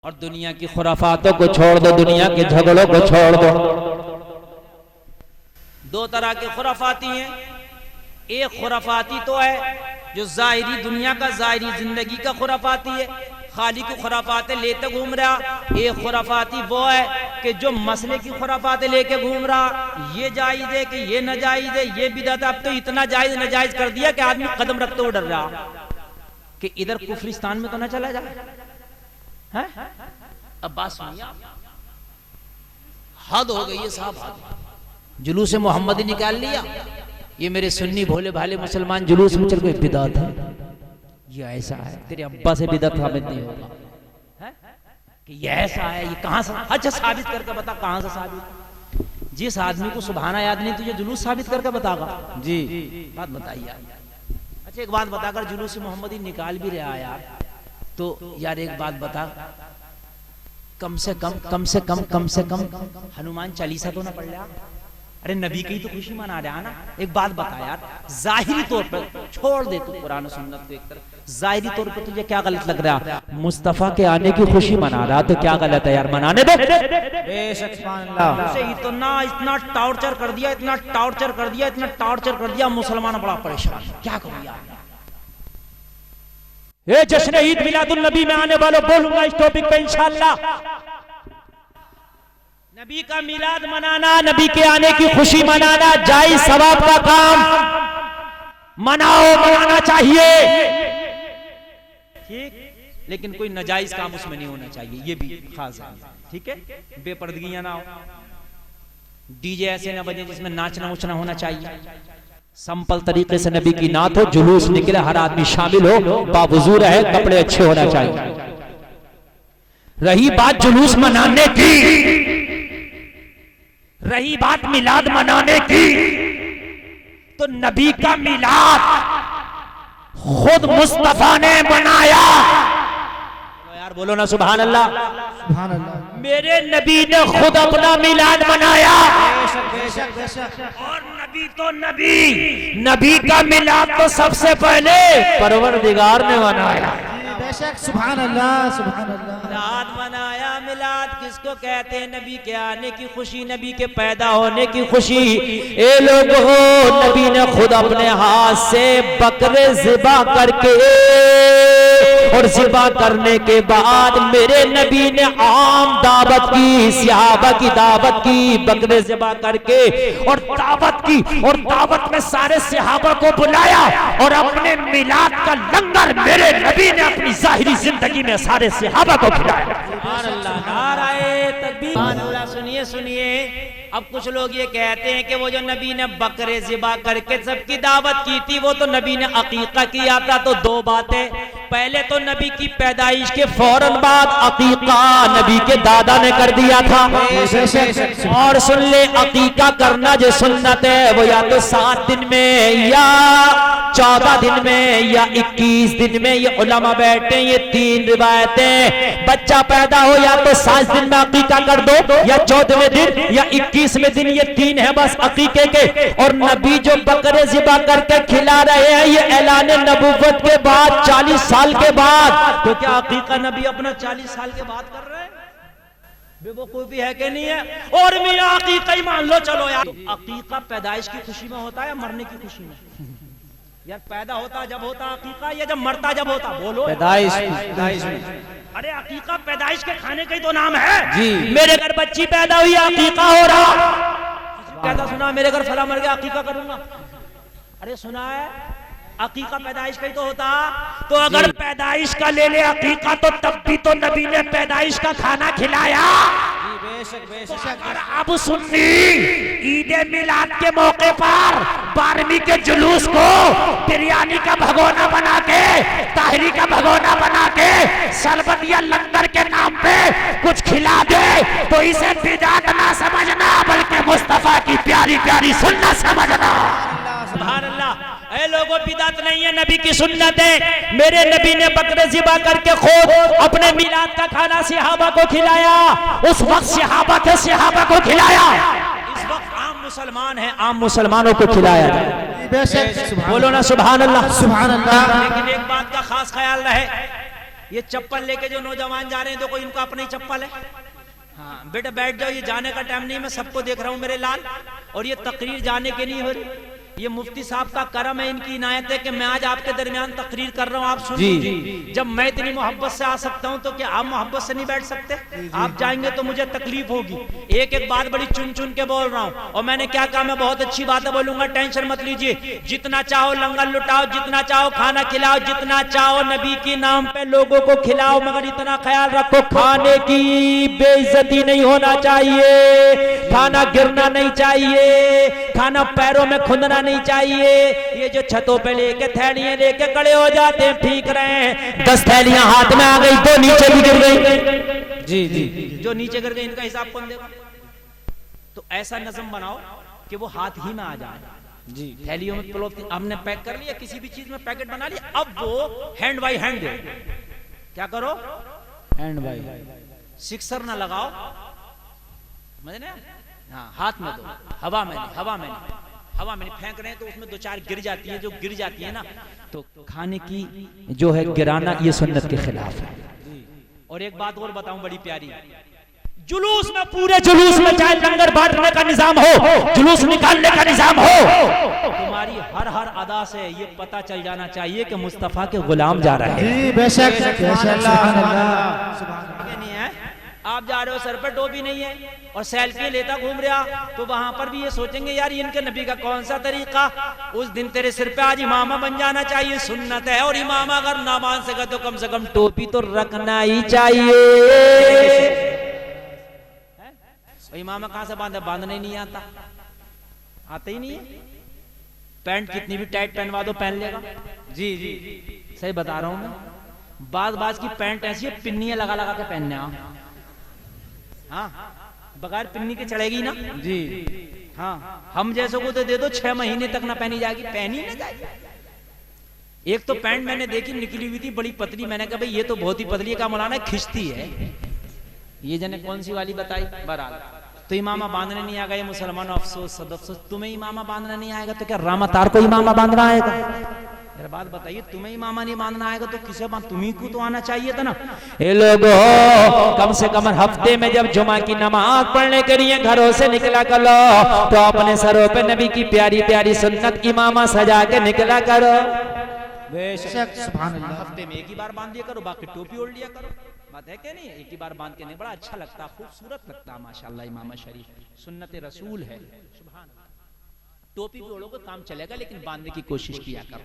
और दुनिया की खुराफातों को छोड़ दो, दुनिया के झगड़ों को छोड़ दो। दो तरह के खुराफाती हैं। एक खुराफाती तो है जो जाहिरी दुनिया का, जाहिरी जिंदगी का खुराफाती है, खाली की खुराफातें लेते घूम रहा। एक खुराफाती वो है कि जो मसले की खुराफातें लेके घूम रहा, ये जायज है कि ये नाजायज है, ये बिदअत। अब तो इतना जायज नाजायज कर दिया कि आदमी कदम रखते हुए डर रहा कि इधर कुफरिस्तान में तो ना चला जाए। है? अब बात सुनिए, हद हो गई है साहब। जुलूस मोहम्मदी निकाल लिया। ये मेरे सुन्नी भोले भाले मुसलमान जुलूस में चल गए, बिदअत है, ये ऐसा है। तेरे अब्बा से बिदअत साबित नहीं होगा है? कि ये ऐसा है, ये कहां से? अच्छा साबित करके बता, कहां से साबित? जिस आदमी को सुभाना याद नहीं, तुझे जुलूस साबित करके बतागा जी? बात बताइए। अच्छा एक बात बताकर जुलूस मोहम्मदी निकाल भी रहा यार, तो यार एक बात बता, कम से कम हनुमान चालीसा तो ना पढ़ लिया? अरे नबी की तो खुशी मना रहा ना। एक बात बता यार, जाहिरी तौर पर छोड़ दे तू कुरान सुन्नत को एक तरफ, जाहिरी तौर पर तुझे क्या गलत लग रहा? मुस्तफा के आने की खुशी मना रहा, तो क्या गलत है यार? मनाने दो। इतना टॉर्चर कर दिया, इतना टॉर्चर कर दिया, इतना टॉर्चर कर दिया, मुसलमान बड़ा परेशान। क्या करूं यार? ये जश्न ईद मिलादुन नबी में आने वालों बोलूंगा इस टॉपिक पे इंशाअल्लाह। नबी का मिलाद मनाना, नबी के आने की खुशी मनाना जायज सवाब का काम, मनाओ, मनाना चाहिए, ठीक, लेकिन कोई नाजायज काम उसमें नहीं होना चाहिए, ये भी खास है, ठीक है? बेपर्दगियां ना हो, डीजे ऐसे ना बजे जिसमें नाचना उचना होना चाहिए। सिंपल तरीके से नबी की नात हो, जुलूस निकले, हर आदमी शामिल हो, बावजू रहे, कपड़े अच्छे होना चाहिए। रही बात जुलूस मनाने की, रही बात मिलाद मनाने की, तो नबी का मिलाद खुद मुस्तफा ने बनाया। यार बोलो ना सुभान अल्लाह। सुभान अल्लाह। मेरे नबी ने खुद अपना मिलाद मनाया। और नबी तो नबी का मिलाद तो सबसे पहले परवरदिगार ने बनाया। बेशक सुभान अल्लाह, सुभान अल्लाह। मिलाद मनाया। मिलाद किसको कहते हैं? नबी के आने की खुशी, नबी के पैदा होने की खुशी। ए लोगों, नबी ने खुद अपने हाथ से बकरे ज़िबा करके, और ज़िबा करने के बाद मेरे नबी ने आम दावत की, सहाबा की दावत की, बकरे ज़िबा करके और दावत की, और दावत में सारे सहाबा को बुलाया, और अपने मिलाद का लंगर मेरे नबी ने अपनी जाहिरी जिंदगी में सारे सहाबा को खिलाया। सुनिए सुनिए, अब कुछ लोग ये कहते हैं कि वो जो नबी ने बकरे ज़िबा करके सबकी दावत की थी, वो तो नबी ने अकीका किया था। तो दो बातें, पहले तो नबी की पैदाइश के फौरन बाद अकीका नबी के दादा ने कर दिया था। और सुन ले, अकीका करना जो सुन्नत है वो या तो 7 दिन में, या 14 दिन में, या 21 दिन में। ये उलमा बैठे, ये 3 रिवायतें। बच्चा पैदा हो या तो 7 दिन में अकीका कर दो, या 14वें दिन, या 21वें दिन। ये 3 है बस अकीके के। और नबी जो बकरे ज़िबा करके खिला रहे हैं, ये ऐलान नबुव्वत के बाद 40 साल के बाद। तो क्या अकीका नबी अपना 40 साल के बाद कर रहे हैं? बेवकूफी है कि नहीं है? और मियां अकीका ही मान लो, चलो यार। तो अकीका पैदाइश की खुशी में होता है या मरने की खुशी में? यार पैदा होता जब होता अकीका, या जब मरता जब होता? बोलो। पैदाइश में। अरे अकीका पैदाइश के खाने का ही तो नाम है जी। मेरे घर बच्ची पैदा हुई, अकीका हो रहा। कहता सुना मेरे घर फला मर गया, अकीका करूंगा। अरे सुना है, अकीका पैदाइश का ही तो होता। तो अगर पैदाइश का ले ले अकीका, तो तब भी तो नबी ने पैदाइश का खाना खिलाया। तो अगर अब सुन्नी ईद मिलाद के मौके पर 12वीं के जुलूस को बिरयानी का भगोना बना के, ताहरी का भगोना बना के, शरबत या लंगर के नाम पे कुछ खिला दे, तो इसे बिदअत ना समझना, बल्कि मुस्तफा की प्यारी प्यारी सुन्नत समझना। सुभान अल्लाह। ऐ लोगों, बिदअत नहीं है, नबी की सुन्नत है। मेरे नबी ने बकरे ज़िबा करके खुद अपने मिलाद का खाना सहाबा को खिलाया। उस वक्त सहाबा थे, सहाबा को खिलाया। इस वक्त आम मुसलमान हैं, आम मुसलमानों को खिलाया जाए। बोलो ना सुभान अल्लाह, सुभान अल्लाह। लेकिन एक बात का खास ख्याल रहे, ये चप्पल लेके जो नौजवान जा रहे हैं, देखो इनका अपनी चप्पल है। हाँ बेटा बैठ जाओ, ये जाने का टाइम नहीं, मैं सबको देख रहा हूँ मेरे लाल। और ये तकरीर जाने के लिए हो रही, ये मुफ्ती साहब का करम है, इनकी इनायत है कि मैं आज आपके दरमियान तकरीर कर रहा हूँ, आप सुन लीजिए। जब मैं इतनी मोहब्बत से आ सकता हूँ तो क्या आप मोहब्बत से नहीं बैठ सकते? आप जाएंगे तो मुझे तकलीफ होगी। एक एक बात बड़ी चुन चुन के बोल रहा हूँ, और मैंने क्या कहा, मैं बहुत अच्छी बातें बोलूंगा, टेंशन मत लीजिए। जितना चाहो लंगर लुटाओ, जितना चाहो खाना खिलाओ, जितना चाहो नबी के नाम पे लोगों को खिलाओ, मगर इतना ख्याल रखो खाने की बेइज्जती नहीं होना चाहिए, खाना गिरना नहीं चाहिए, खाना पैरों में खुंदना नहीं चाहिए। ये जो छतों पे लेके थैलियां लेके खड़े हो जाते हैं, ठीक रहे हैं, 10 थैलियां हाथ में आ गई, 2 नीचे भी गिर गई। जी जी, जो नीचे गिर गई इनका हिसाब कौन देगा? तो ऐसा नज़म बनाओ कि वो हाथ ही में आ जाए। जी, थैलियों में पॉलिथीन हमने पैक कर लिया, किसी भी चीज में पैकेट बना लिया, अब वो हैंड बाई हैंड दो। क्या करो? हैंड बाई, सिक्सर ना लगाओ, समझ ना? हाँ, हाथ में दो, हवा में नहीं, हवा में नहीं, हवा में नहीं फेंक रहे हैं तो उसमें 2-4 गिर जाती है, जो गिर जाती है ना, तो खाने की जो है गिराना, ये सुन्नत के खिलाफ है। और एक बात और बताऊं बड़ी प्यारी, जुलूस में, पूरे जुलूस में चाहे लंगर बांटने का निजाम हो, जुलूस निकालने का निजाम हो, तुम्हारी हर हर अदा से ये पता चल जाना चाहिए कि मुस्तफा के गुलाम जा रहे हैं। बेशक नहीं है, आप जा रहे हो सर पर टोपी नहीं है और सेल्फी लेता घूम रहा, तो वहां पर भी ये सोचेंगे यार इनके नबी का कौन सा तरीका। उस दिन तेरे सिर पे आज इमामा बन जाना चाहिए, सुन्नत है। और इमामा अगर ना मान सके तो कम से कम टोपी तो रखना ही चाहिए। इमामा कहां से बांधे? बांधने नहीं आता, आता ही नहीं है। पैंट कितनी भी टाइट पहनवा दो पहन लेगा। जी जी सही बता रहा हूं मैं। बाज की पैंट ऐसी है, पिन्नियां लगा लगा के पहनने। हाँ, बगैर पिन्नी के चढ़ेगी ना। जी हाँ, हम जैसों को तो दे दो 6 महीने तक ना पहनी जाएगी, पहनी ना जाएगी। एक तो पैंट मैंने देखी निकली हुई थी बड़ी पतली, मैंने कहा भाई ये तो बहुत ही पतली है, क्या मौलाना खिंचती है। ये जने कौन सी वाली बताई? बहरहाल तो इमामा बांधने नहीं आ गए मुसलमान, अफसोस सद अफसोस। तुम्हें इमामा बांधना नहीं आएगा तो क्या रामातार को इमामा बांधना आएगा? मेरा बात बताइए, तुम्हें इमामा नहीं बांधना आएगा तो किसे बांध? तुम्ही को तो आना चाहिए था ना। ए लोगों, कम से कम हफ्ते में जब जुमा की नमाज पढ़ने के लिए घरों से निकला करो तो अपने सरों पे नबी की प्यारी प्यारी सुन्नत इमामा सजा के निकला करो। हफ्ते में एक ही बार बांध दिया करो, बाकी टोपी ओढ़ लिया करो। बात है क्या नहीं? एक ही बार बांध के नहीं, बड़ा अच्छा लगता, खूबसूरत लगता माशाल्लाह। इमामा शरीफ सुन्नत रसूल है। टोपी भी ओढ़ोगे काम चलेगा, लेकिन बांधने की कोशिश किया करो।